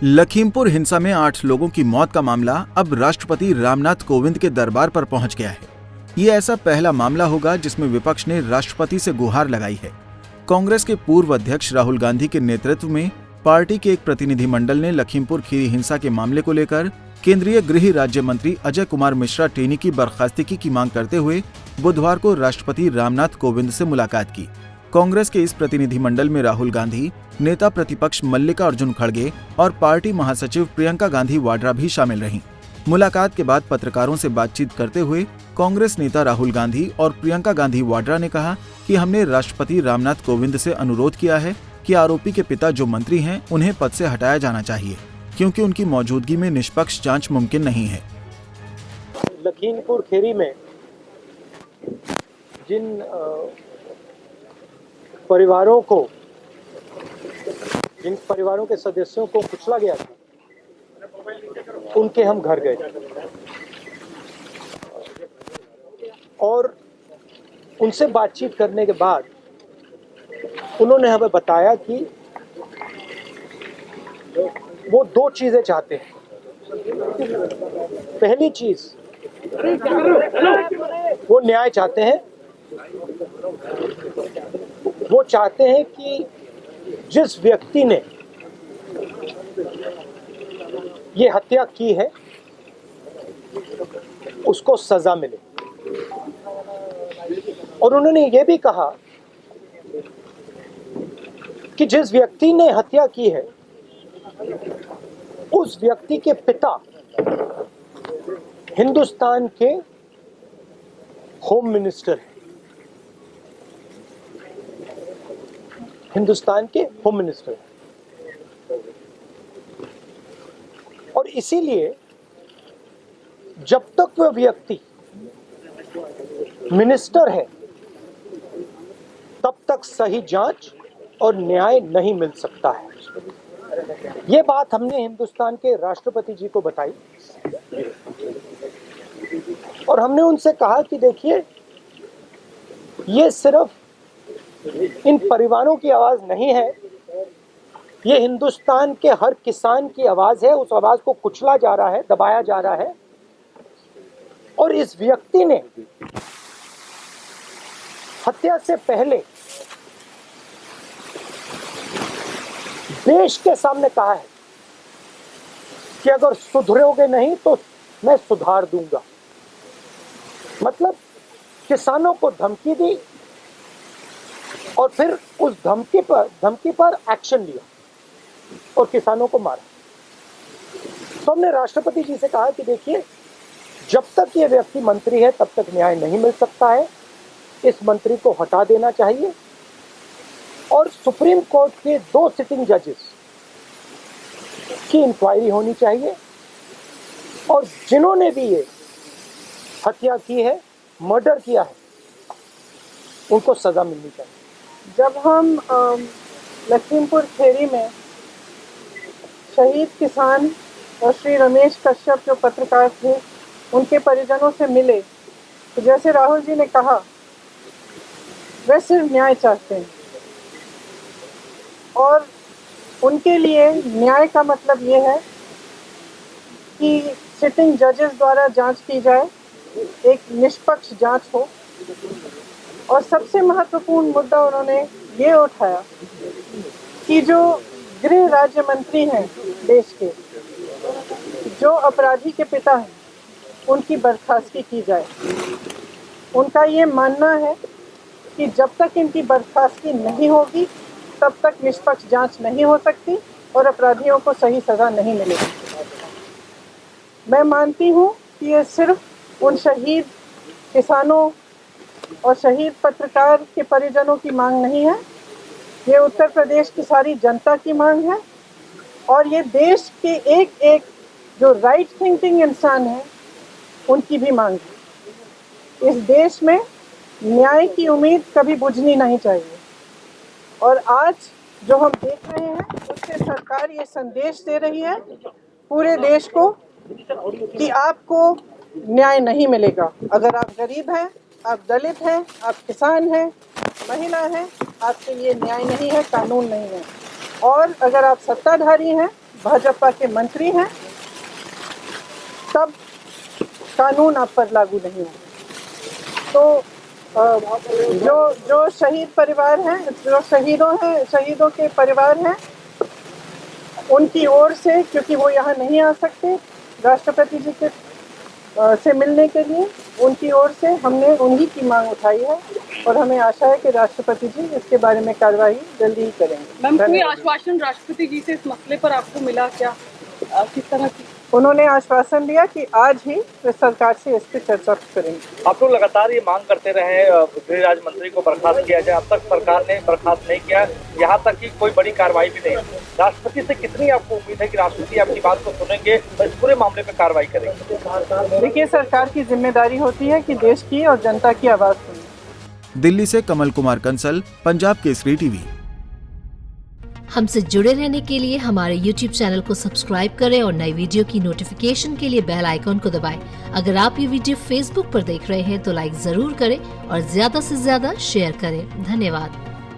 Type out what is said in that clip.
लखीमपुर हिंसा में 8 लोगों की मौत का मामला अब राष्ट्रपति रामनाथ कोविंद के दरबार पर पहुंच गया है। ये ऐसा पहला मामला होगा जिसमें विपक्ष ने राष्ट्रपति से गुहार लगाई है। कांग्रेस के पूर्व अध्यक्ष राहुल गांधी के नेतृत्व में पार्टी के एक प्रतिनिधिमंडल ने लखीमपुर खीरी हिंसा के मामले को लेकर केंद्रीय गृह राज्य मंत्री अजय कुमार मिश्रा टेनी की बर्खास्तगी की मांग करते हुए बुधवार को राष्ट्रपति रामनाथ कोविंद से मुलाकात की। कांग्रेस के इस प्रतिनिधिमंडल में राहुल गांधी, नेता प्रतिपक्ष मल्लिकार्जुन खड़गे और पार्टी महासचिव प्रियंका गांधी वाड्रा भी शामिल रहीं। मुलाकात के बाद पत्रकारों से बातचीत करते हुए कांग्रेस नेता राहुल गांधी और प्रियंका गांधी वाड्रा ने कहा कि हमने राष्ट्रपति रामनाथ कोविंद से अनुरोध किया है कि आरोपी के पिता जो मंत्री हैं उन्हें पद से हटाया जाना चाहिए, क्योंकि उनकी मौजूदगी में निष्पक्ष जांच मुमकिन नहीं है। लखीमपुर खीरी में जिन परिवारों के सदस्यों को कुचला गया था, उनके हम घर गए और उनसे बातचीत करने के बाद उन्होंने हमें बताया कि वो 2 चीजें चाहते हैं। पहली चीज, वो न्याय चाहते हैं। वो चाहते हैं कि जिस व्यक्ति ने ये हत्या की है उसको सजा मिले, और उन्होंने ये भी कहा कि जिस व्यक्ति ने हत्या की है उस व्यक्ति के पिता हिंदुस्तान के होम मिनिस्टर हैं। हिंदुस्तान के होम मिनिस्टर हैं, और इसीलिए जब तक वह व्यक्ति मिनिस्टर है तब तक सही जांच और न्याय नहीं मिल सकता है। ये बात हमने हिंदुस्तान के राष्ट्रपति जी को बताई और हमने उनसे कहा कि देखिए, ये सिर्फ इन परिवारों की आवाज नहीं है, ये हिंदुस्तान के हर किसान की आवाज है। उस आवाज को कुचला जा रहा है, दबाया जा रहा है, और इस व्यक्ति ने हत्या से पहले देश के सामने कहा है कि अगर सुधरोगे नहीं तो मैं सुधार दूंगा। मतलब किसानों को धमकी दी और फिर उस धमकी पर एक्शन लिया और किसानों को मारा। तो हमने राष्ट्रपति जी से कहा कि देखिए, जब तक ये व्यक्ति मंत्री है तब तक न्याय नहीं मिल सकता है। इस मंत्री को हटा देना चाहिए और सुप्रीम कोर्ट के 2 सिटिंग जजेस की इंक्वायरी होनी चाहिए, और जिन्होंने भी ये हत्या की है, मर्डर किया है, उनको सजा मिलनी चाहिए। जब हम लखीमपुर खीरी में शहीद किसान और श्री रमेश कश्यप जो पत्रकार थे उनके परिजनों से मिले, तो जैसे राहुल जी ने कहा, वे सिर्फ न्याय चाहते हैं, और उनके लिए न्याय का मतलब ये है कि सिटिंग जजेस द्वारा जांच की जाए, एक निष्पक्ष जांच हो। और सबसे महत्वपूर्ण मुद्दा उन्होंने ये उठाया कि जो गृह राज्य मंत्री हैं देश के, जो अपराधी के पिता हैं, उनकी बर्खास्तगी की जाए। उनका ये मानना है कि जब तक इनकी बर्खास्तगी नहीं होगी तब तक निष्पक्ष जांच नहीं हो सकती और अपराधियों को सही सजा नहीं मिलेगी। मैं मानती हूँ कि ये सिर्फ उन शहीद किसानों और शहीद पत्रकार के परिजनों की मांग नहीं है, ये उत्तर प्रदेश की सारी जनता की मांग है, और ये देश के एक एक जो राइट थिंकिंग इंसान हैं उनकी भी मांग है। इस देश में न्याय की उम्मीद कभी बुझनी नहीं चाहिए, और आज जो हम देख रहे हैं उससे सरकार ये संदेश दे रही है पूरे देश को कि आपको न्याय नहीं मिलेगा। अगर आप गरीब हैं, आप दलित हैं, आप किसान हैं, महिला हैं, आपके लिए न्याय नहीं है, कानून नहीं है। और अगर आप सत्ताधारी हैं, भाजपा के मंत्री हैं, तब कानून आप पर लागू नहीं होगा। तो जो शहीद परिवार हैं, जो शहीदों के परिवार हैं, उनकी ओर से, क्योंकि वो यहाँ नहीं आ सकते राष्ट्रपति जी के से मिलने के लिए, उनकी ओर से हमने उन्हीं की मांग उठाई है और हमें आशा है कि राष्ट्रपति जी इसके बारे में कार्रवाई जल्दी ही करेंगे। मैम, कोई आश्वासन राष्ट्रपति जी से इस मसले पर आपको मिला क्या? किस तरह की? उन्होंने आश्वासन दिया कि आज ही वे सरकार से इस पर चर्चा करेंगे। आप लोग लगातार ये मांग करते रहे गृह राज्य मंत्री को बर्खास्त किया जाए, अब तक सरकार ने बर्खास्त नहीं किया, यहाँ तक कि कोई बड़ी कार्रवाई भी नहीं। राष्ट्रपति से कितनी आपको उम्मीद है कि राष्ट्रपति आपकी बात को सुनेंगे और इस पूरे मामले में कार्रवाई करेंगे? देखिए, सरकार की जिम्मेदारी होती है कि देश की और जनता की आवाज सुने। दिल्ली से कमल कुमार कंसल, पंजाब केसरी टीवी। हमसे जुड़े रहने के लिए हमारे YouTube चैनल को सब्सक्राइब करें और नई वीडियो की नोटिफिकेशन के लिए बेल आइकॉन को दबाएं। अगर आप ये वीडियो Facebook पर देख रहे हैं तो लाइक जरूर करें और ज्यादा से ज्यादा शेयर करें। धन्यवाद।